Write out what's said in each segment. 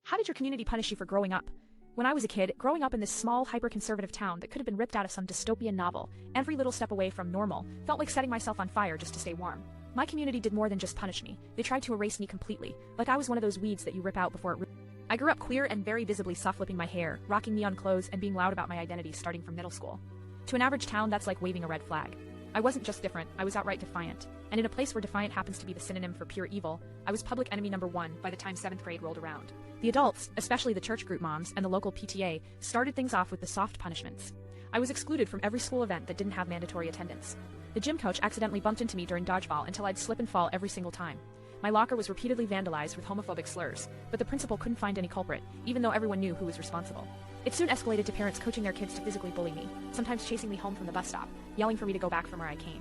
How did your community punish you for growing up? When I was a kid, growing up in this small, hyper-conservative town that could have been ripped out of some dystopian novel, every little step away from normal felt like setting myself on fire just to stay warm. My community did more than just punish me. They tried to erase me completely, like I was one of those weeds that you rip out before it roots. I grew up queer and very visibly soft-lipping my hair, rocking neon clothes, and being loud about my identity starting from middle school. To an average town, that's like waving a red flag. I wasn't just different, I was outright defiant. And in a place where defiant happens to be the synonym for pure evil, I was public enemy number one by the time 7th grade rolled around. The adults, especially the church group moms and the local PTA, started things off with the soft punishments. I was excluded from every school event that didn't have mandatory attendance. The gym coach accidentally bumped into me during dodgeball until I'd slip and fall every single time. My locker was repeatedly vandalized with homophobic slurs, but the principal couldn't find any culprit, even though everyone knew who was responsible. It soon escalated to parents coaching their kids to physically bully me, sometimes chasing me home from the bus stop, yelling for me to go back from where I came.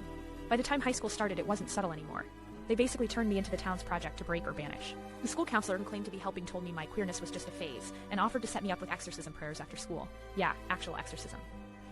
By the time high school started, it wasn't subtle anymore. They basically turned me into the town's project to break or banish. The school counselor who claimed to be helping told me my queerness was just a phase, and offered to set me up with exorcism prayers after school. Yeah, actual exorcism.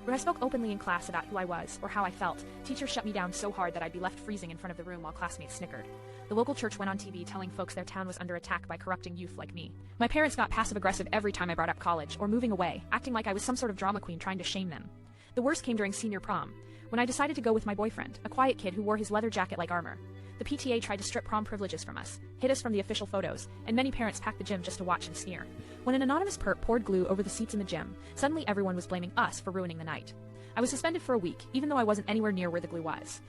When I spoke openly in class about who I was, or how I felt, teachers shut me down so hard that I'd be left freezing in front of the room while classmates snickered. The local church went on TV telling folks their town was under attack by corrupting youth like me. My parents got passive-aggressive every time I brought up college, or moving away, acting like I was some sort of drama queen trying to shame them. The worst came during senior prom, when I decided to go with my boyfriend, a quiet kid who wore his leather jacket like armor. The PTA tried to strip prom privileges from us, hid us from the official photos, and many parents packed the gym just to watch and sneer. When an anonymous perp poured glue over the seats in the gym, suddenly everyone was blaming us for ruining the night. I was suspended for a week, even though I wasn't anywhere near where the glue was.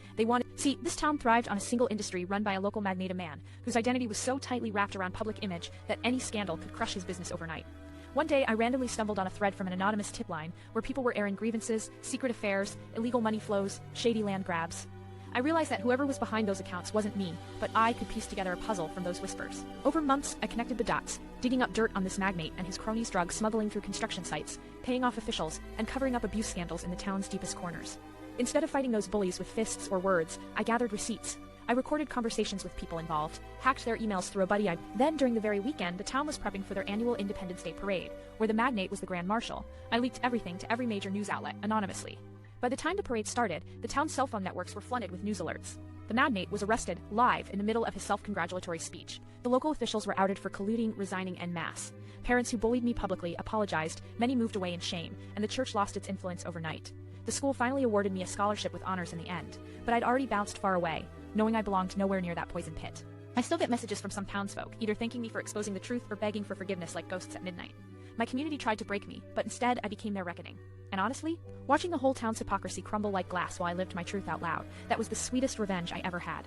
See, this town thrived on a single industry run by a local magnate, a man whose identity was so tightly wrapped around public image that any scandal could crush his business overnight. One day, I randomly stumbled on a thread from an anonymous tip line where people were airing grievances, secret affairs, illegal money flows, shady land grabs. I realized that whoever was behind those accounts wasn't me, but I could piece together a puzzle from those whispers. Over months, I connected the dots, digging up dirt on this magnate and his cronies' drug smuggling through construction sites, paying off officials, and covering up abuse scandals in the town's deepest corners. Instead of fighting those bullies with fists or words, I gathered receipts. I recorded conversations with people involved, hacked their emails through a buddy I... Then, during the very weekend, the town was prepping for their annual Independence Day parade, where the magnate was the Grand Marshal. I leaked everything to every major news outlet, anonymously. By the time the parade started, the town's cell phone networks were flooded with news alerts. The magnate was arrested, live, in the middle of his self-congratulatory speech. The local officials were outed for colluding, resigning en masse. Parents who bullied me publicly apologized, many moved away in shame, and the church lost its influence overnight. The school finally awarded me a scholarship with honors in the end, but I'd already bounced far away, knowing I belonged nowhere near that poison pit. I still get messages from some townsfolk, either thanking me for exposing the truth or begging for forgiveness like ghosts at midnight. My community tried to break me, but instead I became their reckoning. And honestly, watching the whole town's hypocrisy crumble like glass while I lived my truth out loud, that was the sweetest revenge I ever had.